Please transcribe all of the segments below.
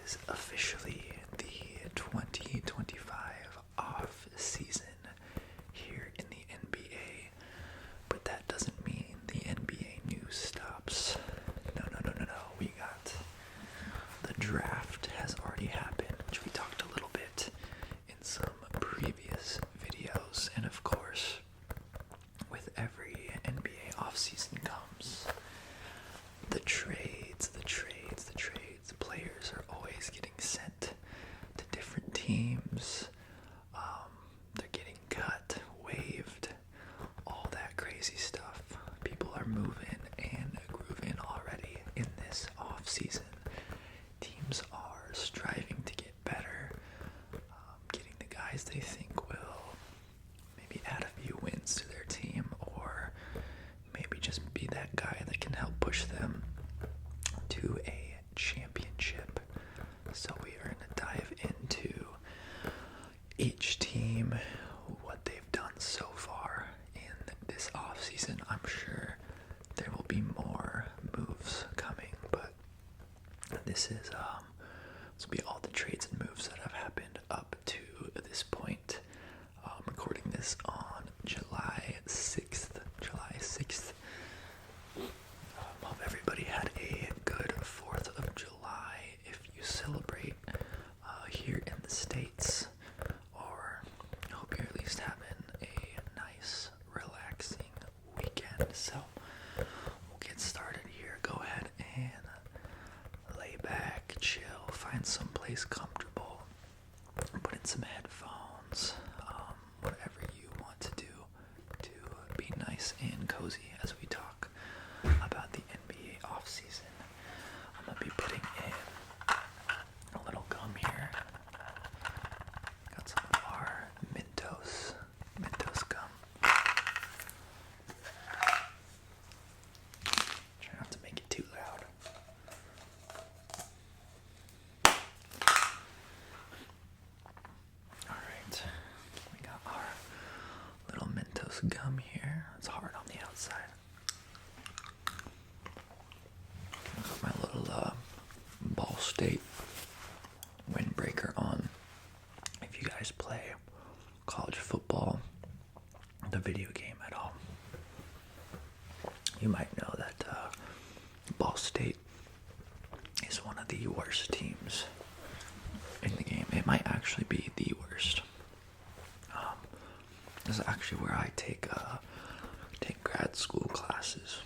is officially the 2025 off season here in the NBA, but that doesn't mean the NBA news stops. No. We got the draft has already happened, which we talked a little bit in some previous videos, and of course, with every NBA offseason comes the trades. Players are always getting sent to different teams. They're getting cut, waived, all that crazy stuff. People are moving and grooving already in this off season. Teams are striving to get better, getting the guys they think will maybe add a few wins to their team, or maybe just be that guy that can help push them to a championship. So we are going to dive into each team, what they've done so far in this offseason. I'm sure there will be more moves coming, but this will be all the trades and moves that have happened up to this point. Recording this on July 6th. Hope everybody had a good 4th of July if you celebrate here in the States, or I hope you're at least having a nice, relaxing weekend. So we'll get started here. Go ahead and lay back, chill, find some place comfortable, put in some headphones, whatever you want to do to be nice and cozy as we talk about the NBA offseason. I'm going to be putting in a little gum here. Got some of our Mentos gum. Try not to make it too loud. Alright, we got our little Mentos gum here. It's hard on the outside. Got my little Ball State windbreaker on. If you guys play college football, the video game at all, you might know that Ball State is one of the worst teams in the game. It might actually be the worst. This is actually where I take grad school classes.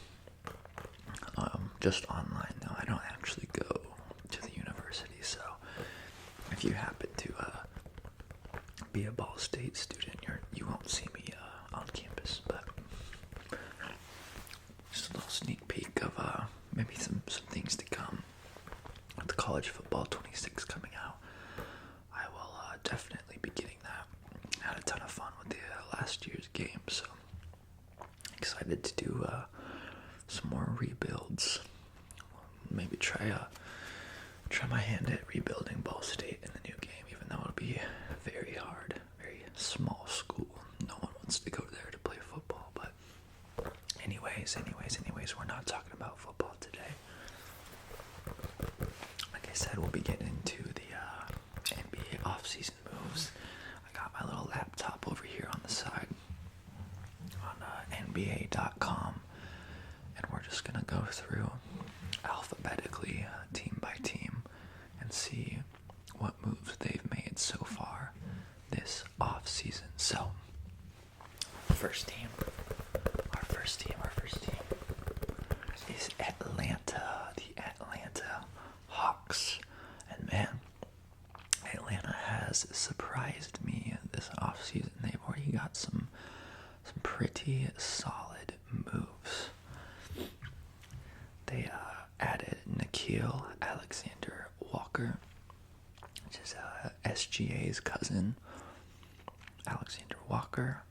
Just online though. I don't actually go to the university. So if you happen to be a Ball State student, you won't see me on campus. But just a little sneak peek of maybe some things to come with the college football 26 coming out. I will definitely be getting that. Had a ton of fun with the last year's game, so excited to do some more rebuilds. Maybe try my hand at rebuilding Ball State in the new game, even though it'll be very hard, very small school. No one wants to go there to play football. But anyways, we're not talking about football today. Like I said, we'll be getting into the NBA offseason moves. I got my little laptop over here on the side on NBA.com, and we're just gonna go through alphabetically, team by team, and see what moves they've made so far this off season. So, our first team is Atlanta, the Atlanta Hawks. And man, Atlanta has surprised me this offseason. They've already got some pretty solid moves. They added Nickeil Alexander-Walker, which is SGA's cousin. Alexander Walker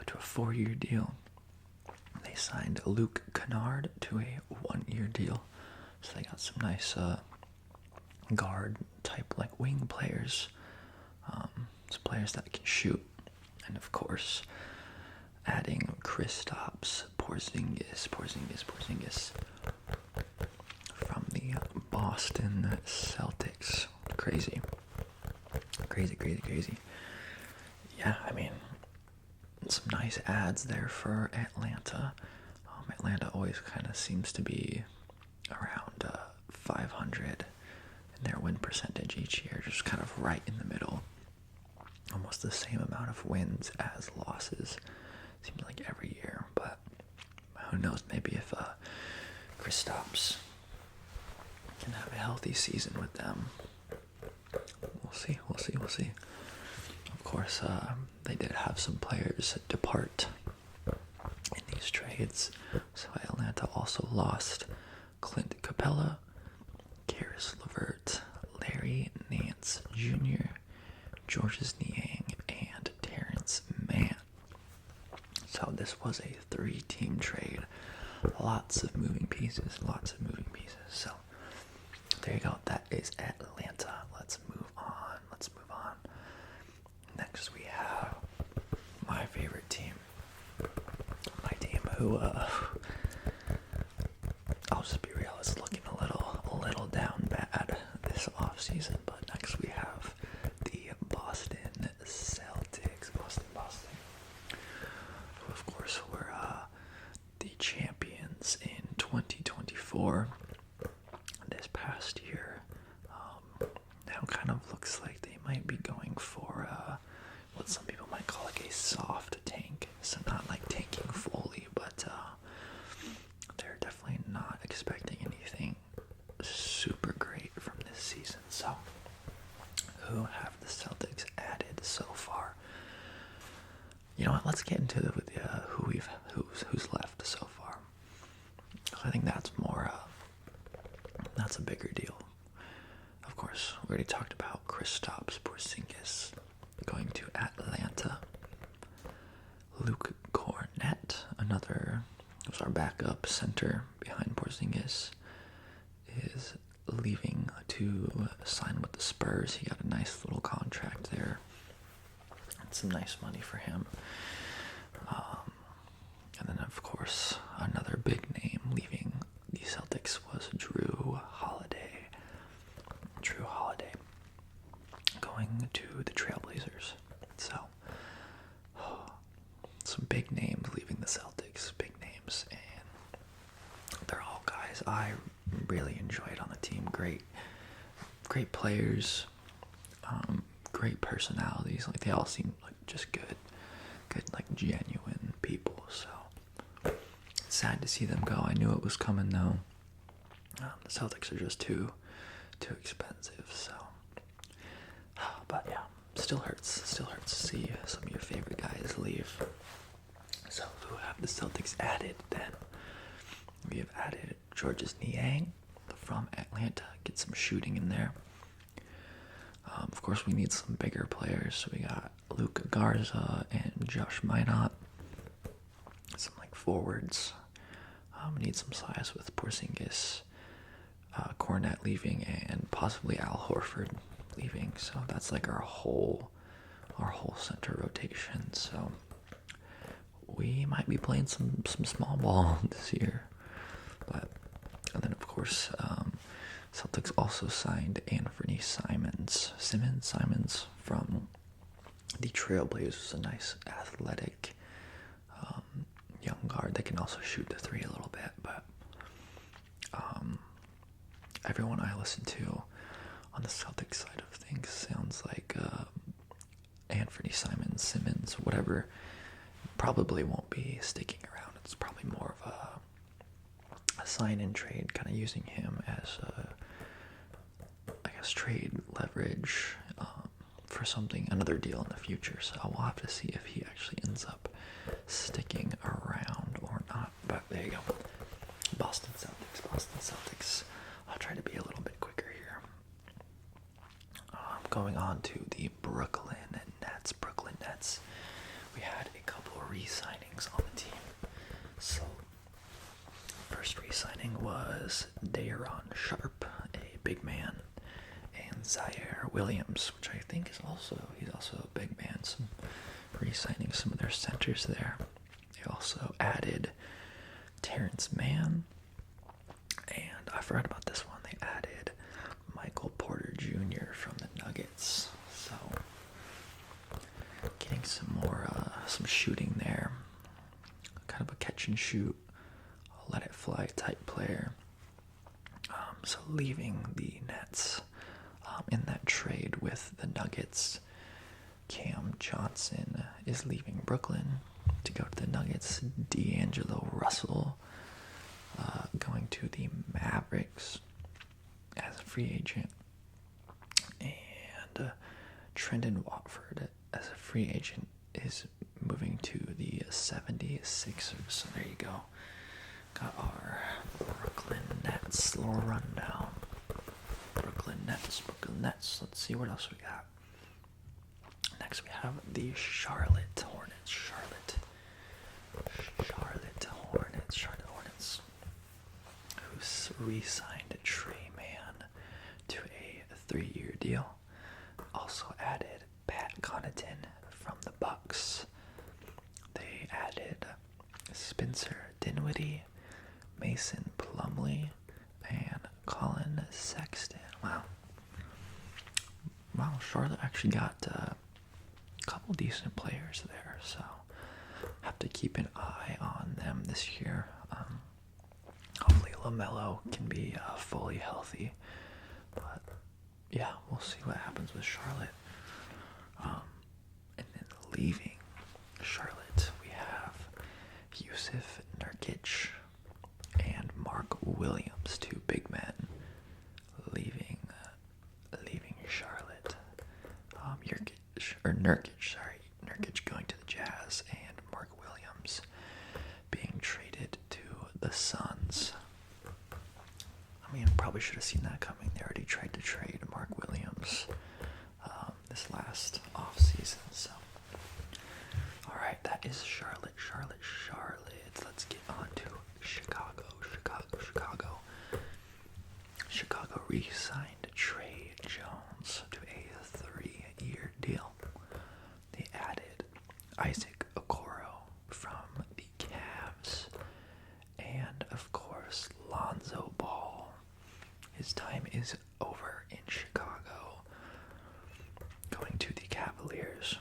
to a 4-year deal. They signed Luke Kennard to a 1-year deal. So they got some nice guard type, like wing players. Some players that can shoot. And of course, adding Kristaps Porzingis from the Boston Celtics. nice ads there for Atlanta. Atlanta always kind of seems to be around 500 in their win percentage each year, just kind of right in the middle. Almost the same amount of wins as losses, seems like every year. But who knows, maybe if Kristaps can have a healthy season with them. We'll see. Of course, they did have some players depart in these trades. So Atlanta also lost Clint Capella, Karis LeVert, Larry Nance Jr., Georges Niang, and Terrence Mann. So this was a 3-team trade. Lots of moving pieces. So there you go. That is Atlanta. Let's move on. Next we have my favorite team. My team who, I'll just be real, is looking a little down bad this offseason. But next we have the Boston Celtics. Boston. Who, of course, were the champions in 2024. This past year, now kind of looks like they might be going for what some people might call like a soft tank. So not like tanking fully, but they're definitely not expecting anything super great from this season. So who have the Celtics added so far? You know what? Let's get into it with who's left so far. I think that's more that's a bigger deal. Of course, we already talked about Kristaps Porzingis going to Atlanta. Luke Cornett, was our backup center behind Porzingis, is leaving to sign with the Spurs. He got a nice little contract there. And some nice money for him. And then, of course, another big name leaving the Celtics was Drew Holiday. Going to the Trailblazers. So, some big names leaving the Celtics. Big names. And they're all guys I really enjoyed on the team. Great players. Great personalities. Like, they all seem like just good, like genuine people. So, it's sad to see them go. I knew it was coming though. The Celtics are just too expensive. So, but yeah, still hurts to see some of your favorite guys leave. So who have the Celtics added then? We have added Georges Niang from Atlanta. Get some shooting in there. Of course, we need some bigger players. So we got Luka Garza and Josh Minot. Some like forwards. We need some size with Porzingis, Cornett leaving, and possibly Al Horford leaving. So that's like our whole center rotation. So we might be playing some small ball this year. And then of course, Celtics also signed Anthony Simons from the Trailblazers. A nice athletic young guard that can also shoot the three a little bit. But everyone I listen to on the Celtics side of things sounds like Anthony Simmons, whatever, probably won't be sticking around. It's probably more of a sign-in trade, kind of using him as trade leverage for another deal in the future. So we'll have to see if he actually ends up sticking around or not. But there you go. Boston Celtics. I'll try to be a little bit quicker here. Going on to the Brooklyn Nets. We had a couple of re-signings on the team. So, first re-signing was Daron Sharp, a big man, and Zaire Williams, which I think he's also a big man. Some re-signing some of their centers there. They also added Terrence Mann, and I forgot about this one. They added Michael Porter Jr. from the Nuggets. So getting some more some shooting there. catch and shoot, let it fly type player. So leaving the Nets in that trade with the Nuggets, Cam Johnson is leaving Brooklyn to go to the Nuggets. D'Angelo Russell going to the Mavericks as a free agent. And Trendon Watford as a free agent is moving to the 76ers. So there you go. Got our Brooklyn Nets little rundown. Brooklyn Nets. Let's see what else we got. Next we have the Charlotte Hornets. Charlotte Hornets. Who's re-signed Trey Mann to a 3-year deal. Also added Pat Connaughton from the Bucks. They added Spencer Dinwiddie, Mason Plumlee, and Colin Sexton. Wow, Charlotte actually got a couple decent players there, so have to keep an eye on them this year. Hopefully LaMelo can be fully healthy, but yeah, we'll see what happens with Charlotte. And then leaving Charlotte, we have Yusuf Nurkic and Mark Williams, two big men, leaving Charlotte. Nurkic going to the Jazz, and Mark Williams being traded to the Suns. I mean, probably should have seen that coming. They already tried to trade Mark Williams this last offseason. So, all right, that is Charlotte. Let's get on to Chicago. Chicago re-signed Trey Jones to a 3-year deal. They added Isaac Okoro from the Cavs, and of course Lonzo Ball. His time is over in Chicago, going to the Cavaliers.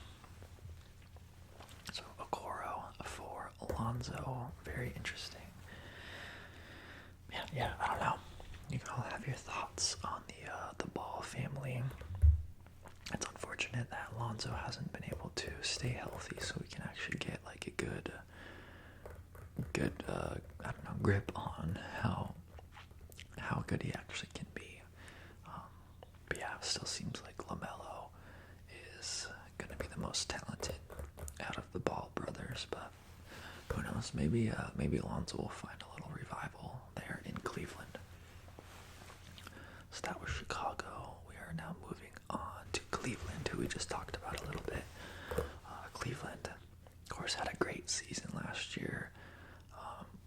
So Okoro for Lonzo, very interesting. Yeah, I don't know. You can all have your thoughts on the Ball family. It's unfortunate that Lonzo hasn't been able to stay healthy, so we can actually get like a good grip on how good he actually can be. But yeah, it still seems like LaMelo is gonna be the most talented out of the Ball brothers, but who knows? Maybe Lonzo will find a little revival there in Cleveland. So that was Chicago. We are now moving on to Cleveland, who we just talked about a little bit. Cleveland, of course, had a great season last year.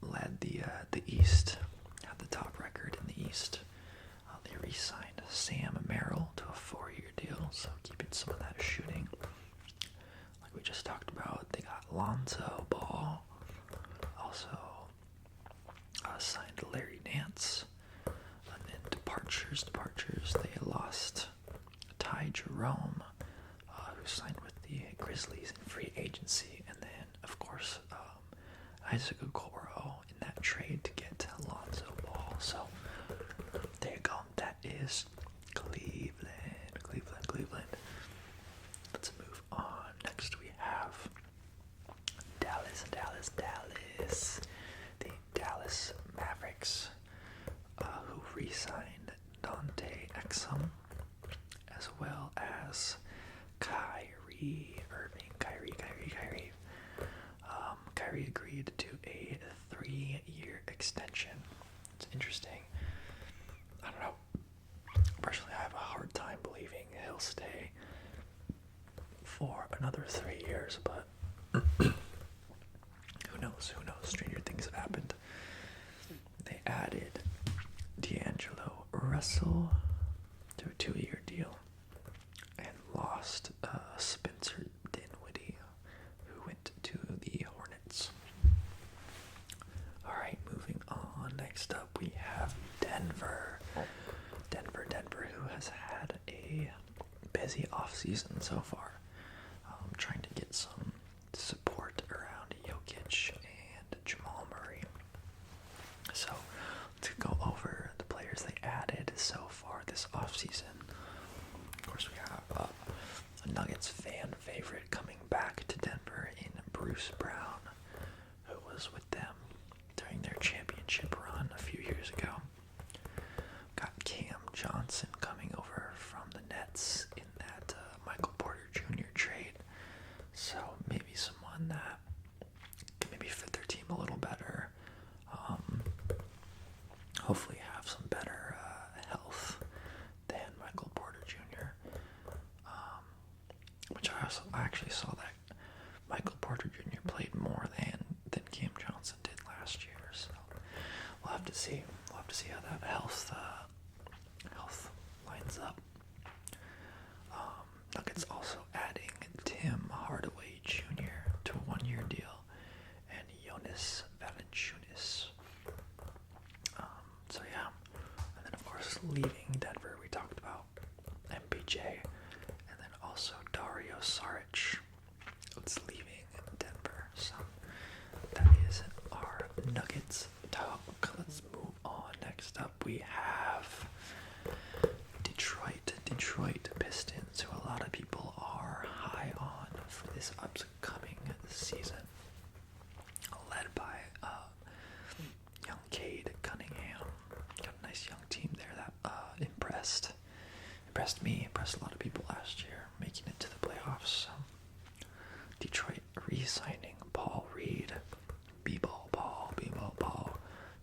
Led the East, had the top record in the East. They re-signed Sam Merrill to a 4-year deal, so keeping some of that shooting. Like we just talked about, they got Lonzo Ball. Also signed Larry Nance. And then departures. They lost Ty Jerome, who signed with the Grizzlies in free agency, and then of course Isaac Okoro in that trade to get Lonzo Ball. So there you go. That is Cleveland. Let's move on. Next we have Dallas. The Dallas Mavericks, who re-signed Dante Exum, as well as Kyrie Irving. Kyrie agreed to a 3-year extension. It's interesting. I don't know. Personally, I have a hard time believing he'll stay for another 3 years, but who knows? Stranger things have happened. They added D'Angelo Russell to a 2-year deal and lost Spencer Dinwiddie, who went to the Hornets. All right, moving on. Next up, we have Denver, who has had a busy offseason so far. Trying to get some support around Jokic and Jamal this offseason. Of course, we have a Nuggets fan favorite coming back to Denver in Bruce Brown, who was with them during their championship run a few years ago. Got Cam Johnson coming over from the Nets in that Michael Porter Jr. trade. So maybe someone that can maybe fit their team a little better. Hopefully have some better health than Michael Porter Jr. Which I actually saw that Michael Porter Jr. played more than Cam Johnson did last year. So we'll have to see. We'll have to see how that health lines up. Nuggets also adding Tim Hardaway Jr. to a one-year deal and Jonas Valanciunas. So yeah, and then of course leaving Denver, we talked about MPJ, and then also Dario Saric. It's leaving Denver. So that is our Nuggets talk. Let's move on. Next up, we have Detroit Pistons, who a lot of people are high on for this upcoming season, led by young Cade Cunningham. Got a nice young team there that impressed me, impressed a lot of people last year, making it to the playoffs. So Detroit re-signing Paul Reed, B-Ball Paul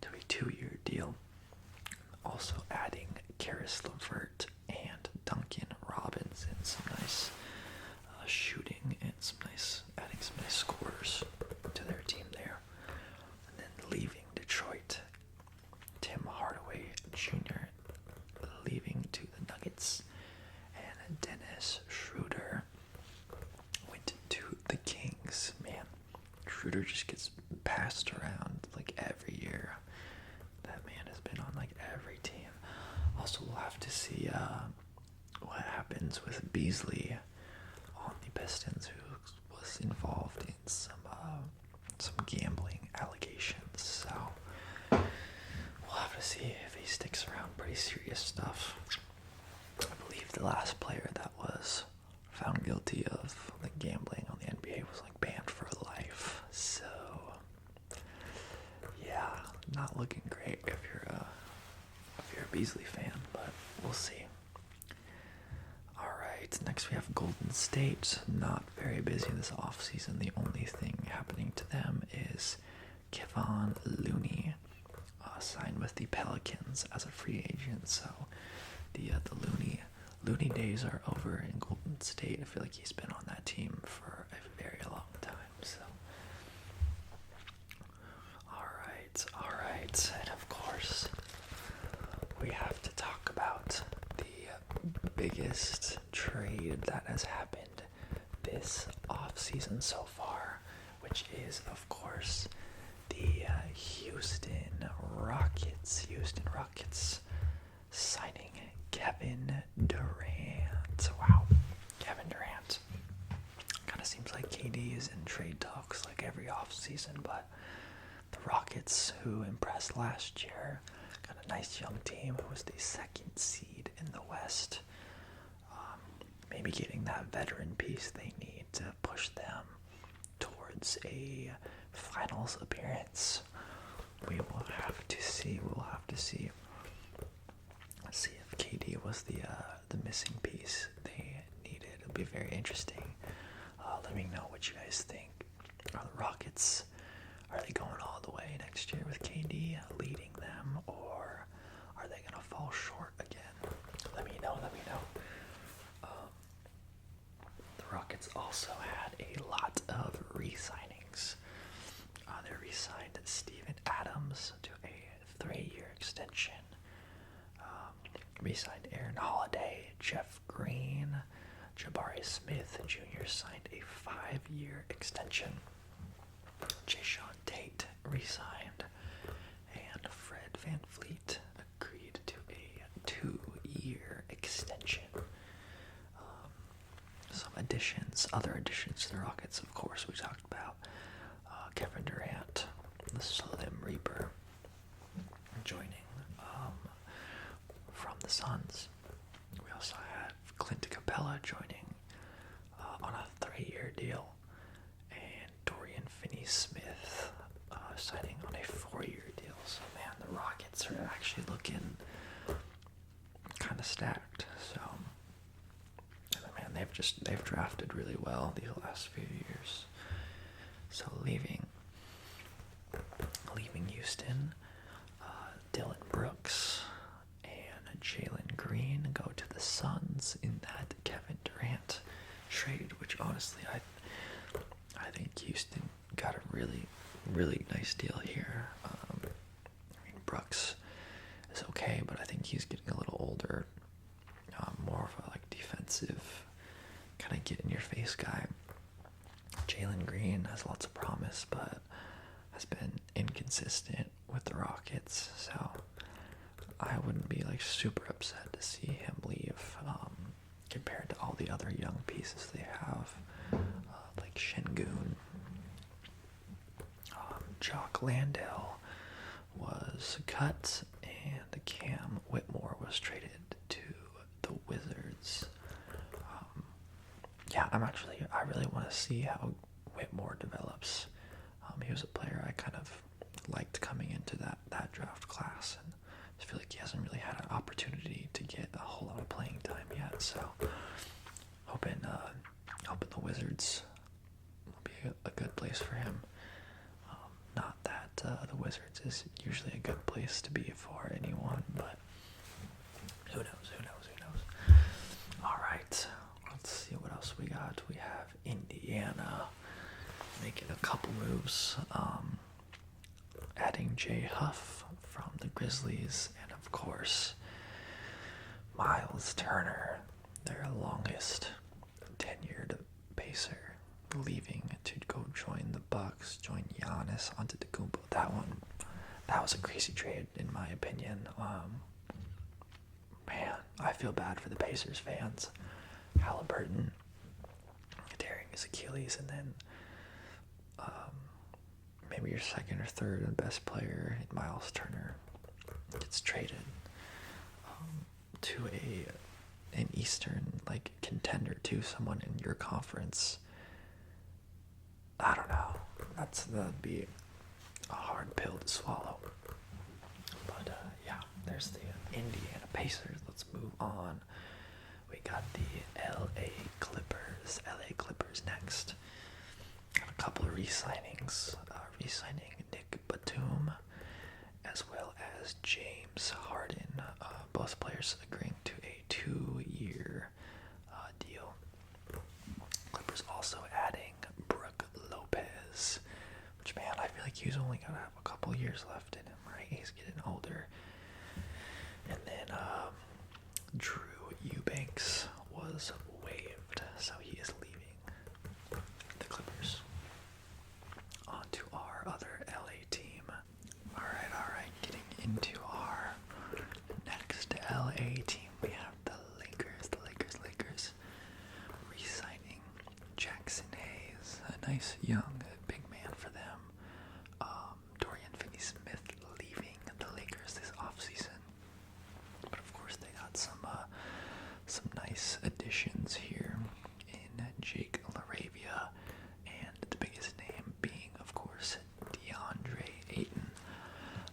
to a 2-year deal. Also adding Karis LeVert and Duncan Robinson, some nice shooting and adding some nice scores to their team there. And then leaving Detroit, Tim Hardaway Jr. leaving to the Nuggets, and Dennis Schroeder went to the Kings. Man, Schroeder just gets passed around like every year. That man has been on like every team. Also, we'll have to see what happens with Beasley on the Pistons, who was involved in some gambling allegations. So we'll have to see if he sticks around. Pretty serious stuff. I believe the last player that was found guilty of like gambling on the NBA was like banned for life. So yeah, not looking great if you're a Beasley fan, but we'll see. Alright, next we have Golden State. Not very busy this offseason. The only thing happening to them is Kevon Looney signed with the Pelicans as a free agent. So the Looney days are over in Golden State. I feel like he's been on that team for a very long time. So alright, and of course we have to talk about the biggest trade that has happened this offseason so far, which is, of course, the Houston Rockets signing Kevin Durant. Wow, Kevin Durant. Kind of seems like KD is in trade talks like every offseason, but the Rockets, who impressed last year, got a nice young team who was the second seed in the West. Maybe getting that veteran piece they need to push them towards a finals appearance. We will have to see. Let's see if KD was the missing piece they needed. It'll be very interesting. Let me know what you guys think. Are the Rockets, are they going all the way next year with KD leading them, or are they going to fall short again? Let me know. The Rockets also had a lot of re-signings. They re-signed Steven Adams to a 3-year extension. Re-signed Aaron Holiday, Jeff Green, Jabari Smith Jr. signed a 5-year extension. Jayshawn Tate re-signed, and Fred VanVleet agreed to a 2-year extension. Some other additions to the Rockets, of course, we talked about Kevin Durant, the Slim Reaper, joining from the Suns. Capella joining on a 3-year deal, and Dorian Finney-Smith signing on a 4-year deal. So man, the Rockets are actually looking kind of stacked. So man, they've drafted really well these last few years. So leaving Houston, Dylan Brooks and Jalen Green go to the Suns in that Kevin Durant trade, which honestly I think Houston got a really, really nice deal here. I mean, Brooks is okay, but I think he's getting a little older, more of a like defensive kind of get in your face guy. Jalen Green has lots of promise, but has been inconsistent with the Rockets, so I wouldn't be like super upset to see him leave, compared to all the other young pieces they have, like Şengün. Jock Landale was cut, and Cam Whitmore was traded to the Wizards. I really want to see how Whitmore develops. He was a player I kind of liked coming into that draft class, and I feel like he hasn't really had an opportunity to get a whole lot of playing time yet. So hoping the Wizards will be a good place for him. Not that the Wizards is usually a good place to be for anyone, but who knows? All right, let's see what else we got. We have Indiana making a couple moves, adding Jay Huff from the Grizzlies, and of course Miles Turner, their longest tenured Pacer, leaving to go join the Bucks, join Giannis Antetokounmpo. That was a crazy trade in my opinion. Man, I feel bad for the Pacers fans. Halliburton tearing his Achilles, and then maybe your second or third and best player, Miles Turner, gets traded to an Eastern like contender, to someone in your conference. I don't know. That'd be a hard pill to swallow. But yeah, there's the Indiana Pacers. Let's move on. We got the LA Clippers next. Got a couple of re-signings. Re-signing Nick Batum as well as James Harden. Both players agreeing to a 2-year deal. Clippers also adding Brook Lopez, which, man, I feel like he's only going to have a couple years left in him, right? He's getting older. And then Drew Eubanks was waived, so he is leaving the Clippers. On to our other LA team. All right, getting into our next LA team, we have the Lakers. Re-signing Jackson Hayes, a nice young big man for them. Dorian Finney-Smith leaving the Lakers this offseason. But of course they got some nice additions here in Jake LaRavia, and the biggest name being, of course, DeAndre Ayton,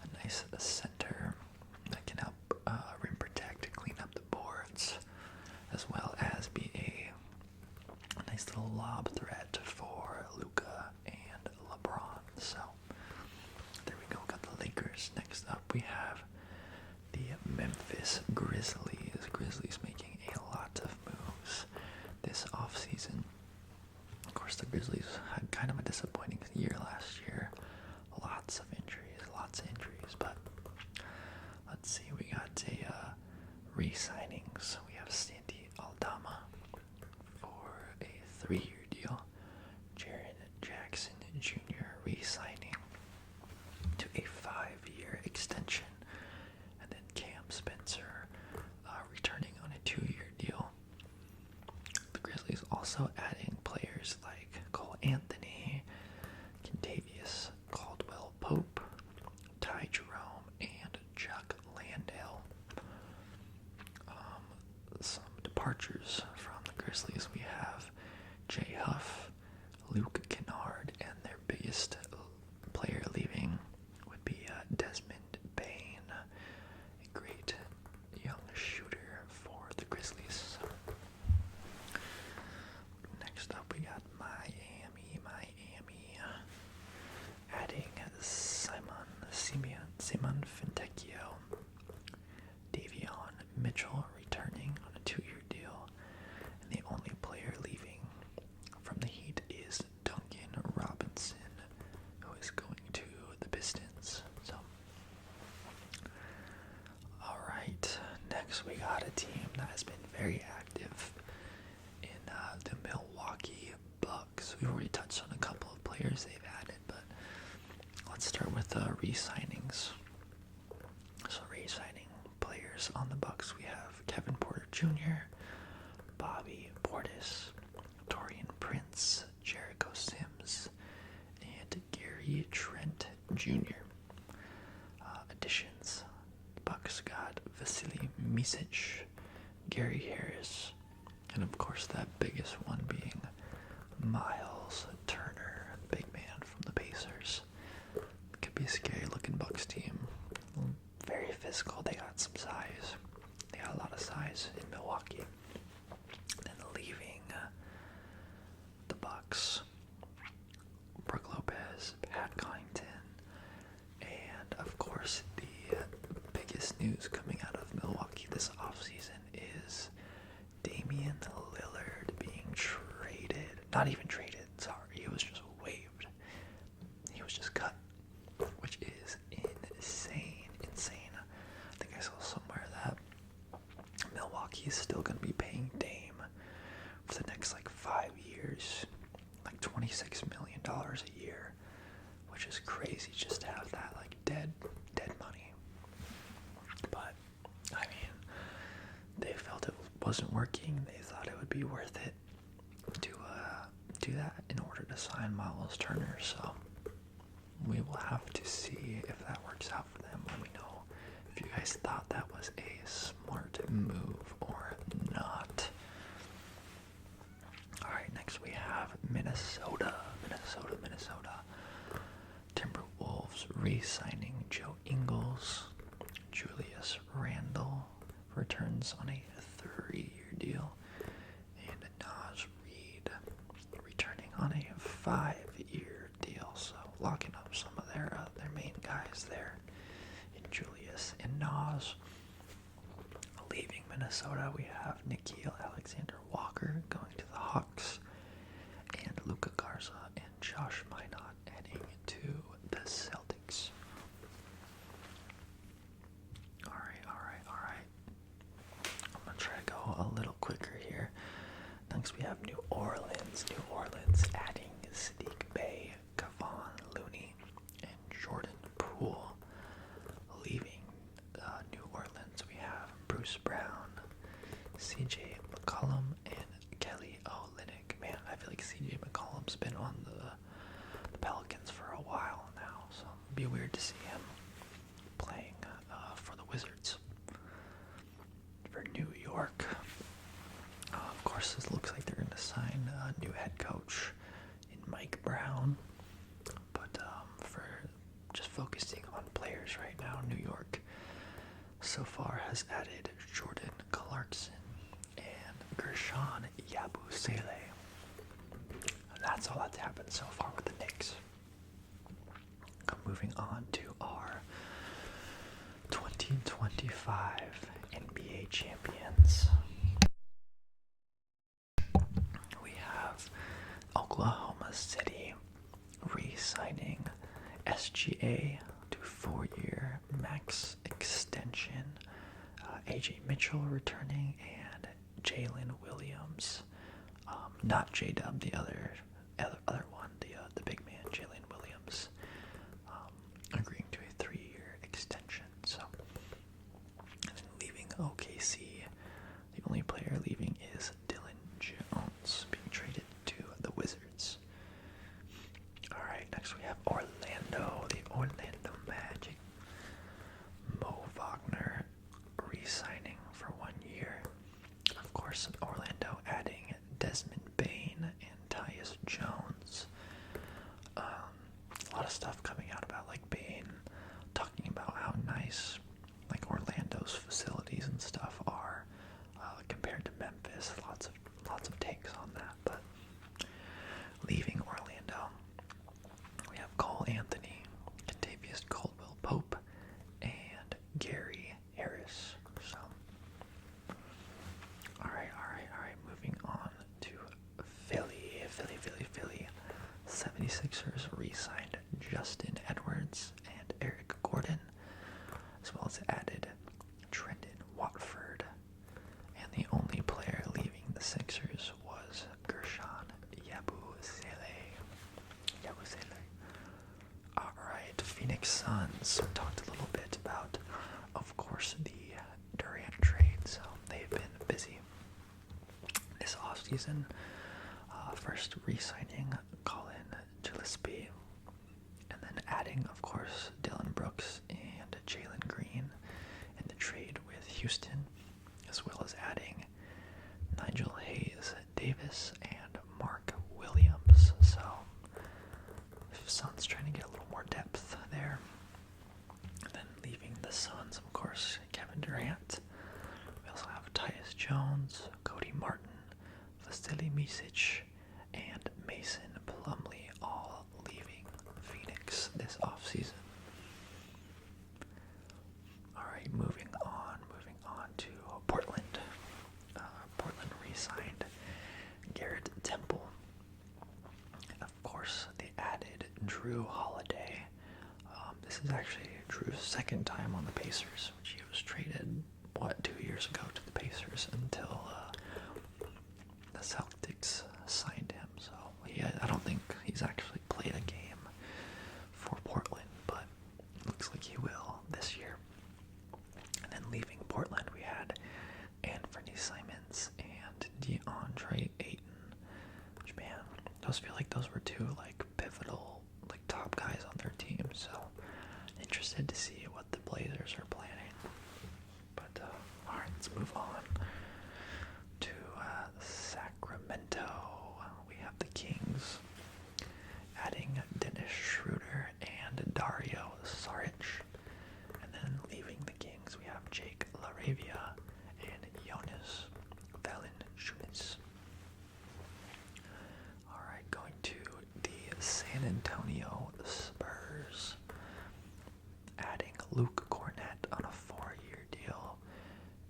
a nice center that can help rim protect and clean up the boards, as well as be a nice little lob threat for Luka and LeBron. So there we go, got the Lakers. Next up we have the Memphis Grizzlies. Grizzlies making a lot of moves this offseason. Of course, the Grizzlies had kind of a disappointing year last year. Lots of injuries, but let's see, we got a re-signings. We have Santi Aldama for a 3-year deal. Jaren Jackson Jr. re-signing to a 5-year extension. And then Cam Spencer returning on a 2-year deal. The Grizzlies also adding players like Cole Anthony, Kentavious Caldwell-Pope, Ty Jerome, and Chuck Landale. Some departures from the Grizzlies, we have Jay Huff, Luke Kennard, and their biggest player leaving would be Desmond Bain, a great young shooter for the Grizzlies. Next up, we got Miami, adding Simon Fontecchio, Davion Mitchell returning on a 2-year deal, and the only player leaving from the Heat is Duncan Robinson, who is going to the Pistons. So, alright, next we got a team that has been very active in the Milwaukee Bucks. We've already touched on a couple of players they've added, but let's start with re-signings. So re-signing players on the Bucks, we have Kevin Porter Jr., Bobby Portis, Taurean Prince, Jericho Sims, and Gary Trent Jr. Additions: the Bucks got Vasily Micic, Gary Harris, and of course that biggest one being Miles Turner, big man from the Pacers. Could be a scary looking Bucks team. Very physical. They got some size. They got a lot of size in Milwaukee. Then leaving the Bucks, Brook Lopez, Pat Connaughton, and of course the biggest news coming out of Milwaukee this offseason is Damian Lillard being traded. Not even traded, sorry. He was just waived. He was just cut, which is insane. I think I saw somewhere that Milwaukee is still going to be paying Dame for the next 5 years, $26 million a year, which is crazy just to have that dead money. But I mean, they felt it wasn't working. They thought it would be worth it to do that in order to sign Miles Turner. So we will have to see if that works out for them. Let me know if you guys thought that was a smart move or not. Alright, next we have Minnesota. Timberwolves re-signing Joe Ingles. Julius Randle returns on a 3-year deal. And Naz Reid returning on a 5-year deal. So locking up some of their main guys there in Julius and Naz. Leaving Minnesota, we have Nickeil Alexander-Walker going to the Hawks, and Luka Garza and Josh Minot heading to the Celtics. Alright. I'm going to try to go a little quicker here. Next we have New Orleans adding Sadiq Bey, Kevon Looney, and Jordan Poole. Leaving New Orleans, we have Bruce Brown, CJ McCollum, and Kelly Olynyk. Man, I feel like CJ McCollum's been on the Pelicans for a while now, so it'd be weird to see him playing for the Wizards. For New York, of course, this looks like they're going to sign a new head coach in Mike Brown. But for just focusing on players right now, New York so far has added Jordan Clarkson and Gershon Yabusele. And that's all that's happened so far with the Knicks. Moving on to our 2025 NBA champions. We have Oklahoma City re-signing SGA to 4-year max extension. AJ Mitchell returning, and Jalen Williams, not J-Dub, the other one, the big man, Jalen Williams, agreeing to a 3-year extension. So, and then leaving OKC, the only player leaving is Dylan Jones, being traded to the Wizards. Alright, next we have Orlando, the Orlando Magic. Mo Wagner re-signing for 1 year. Of course, Orlando adding of stuff coming out about like Bane talking about how nice like Orlando's facilities and stuff are compared to Memphis. Lots of takes on that. But leaving Orlando, we have Cole Anthony, Contavious Caldwell Pope, and Gary Harris. So, all right. Moving on to Philly. 76ers re-signed Justin Edwards and Eric Gordon, as well as added Trendon Watford. And the only player leaving the Sixers was Gershon Yabusele. Alright, Phoenix Suns. We talked a little bit about, of course, the Durant trade, so they've been busy this offseason. First re-signing Colin Gillespie, and then adding, of course, Dylan Brooks and Jalen Green in the trade with Houston, as well as adding Nigel Hayes-Davis and Mark Williams. So, Suns trying to get a little more depth there. And then leaving the Suns, of course, Kevin Durant. We also have Tyus Jones, Cody Martin, Vasily Micic, and Mason Plumlee, all leaving Phoenix this offseason. Alright, moving on to Portland. Portland re-signed Garrett Temple. Of course, they added Drew Holiday. This is actually Drew's second time on the Pacers, which he was traded, 2 years ago to the Pacers until the Celtics signed him. So I don't think he's actually played a game for Portland, but it looks like he will this year. And then leaving Portland, we had Anthony Simons and DeAndre Ayton, which, man, those feel like those were two like pivotal, like top guys on their team. So interested to see what the Blazers are planning. But all right, let's move on to Sacramento. We have the Kings adding Dennis Schroeder and Dario Saric. And then leaving the Kings, we have Jake LaRavia and Jonas Valanciunas. Alright, going to the San Antonio Spurs, adding Luke Cornett on a 4-year deal.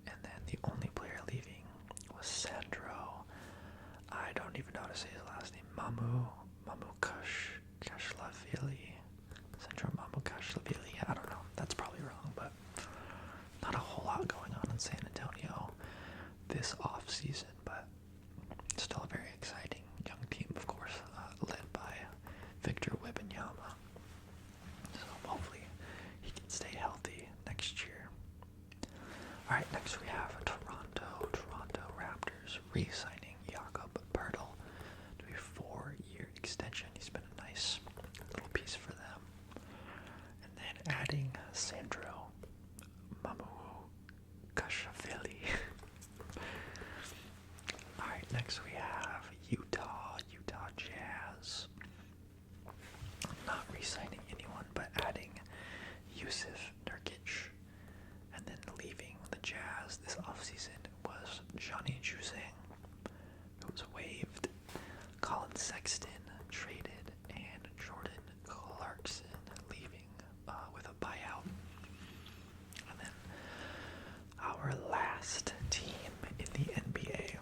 And then the only player leaving was Sandro. I don't even know how to say his last name. Kashlashvili. Sandro Mamukashvili. I don't know. That's probably wrong, but not a whole lot going on in San Antonio this offseason, but still a very exciting young team, of course, led by Victor Wembanyama. So hopefully he can stay healthy next year. Alright, next we have Toronto Raptors re-signing Jakob Poeltl to a 4-year extension. He's been a nice little piece for them. And then adding Sandro Mamukashvili. Alright, next we have Utah Jazz. Not re-signing anyone, but adding Yusuf Nurkic. And then leaving the Jazz this offseason was Johnny Juzang, who was waived, Colin Sexton traded, and Jordan Clarkson leaving with a buyout. And then our last team in the NBA,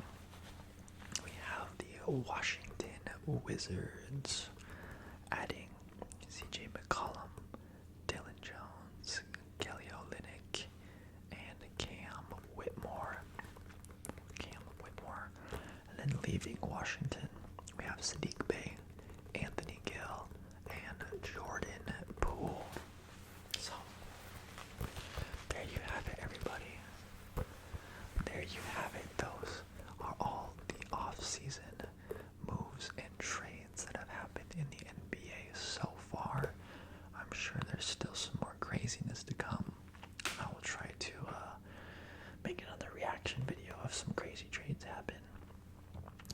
we have the Washington Wizards, adding CJ McCollum, Dylan Jones, Kelly Olynyk, and Cam Whitmore. And then leaving Washington, we have Sadiq Bey, Anthony Gill, and Jordan Poole. So, there you have it, everybody. There you have it. Those are all the off-season moves and trades that have happened in the NBA so far. I'm sure there's still some more craziness to come. I will try to make another reaction video of some crazy trades happen.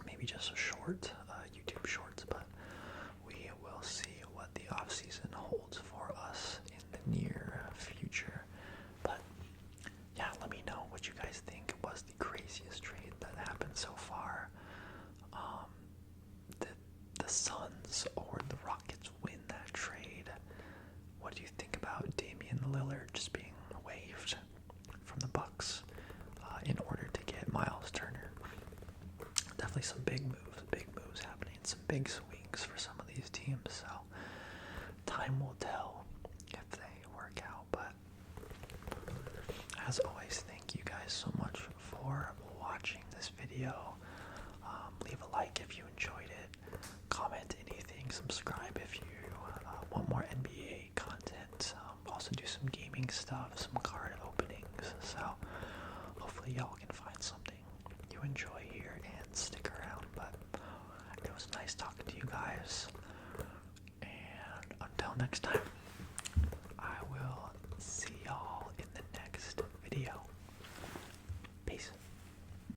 Maybe just a short, YouTube shorts, but we will see what the off-season definitely some big moves happening, some big swings for some of these teams. So time will tell if they work out. But as always, thank you guys so much for watching this video. Leave a like if you enjoyed it. Comment anything. Subscribe if you want more NBA content. Also do some gaming stuff, some card openings. So hopefully y'all can find something you enjoy here and stick around. But it was nice talking to you guys. And until next time.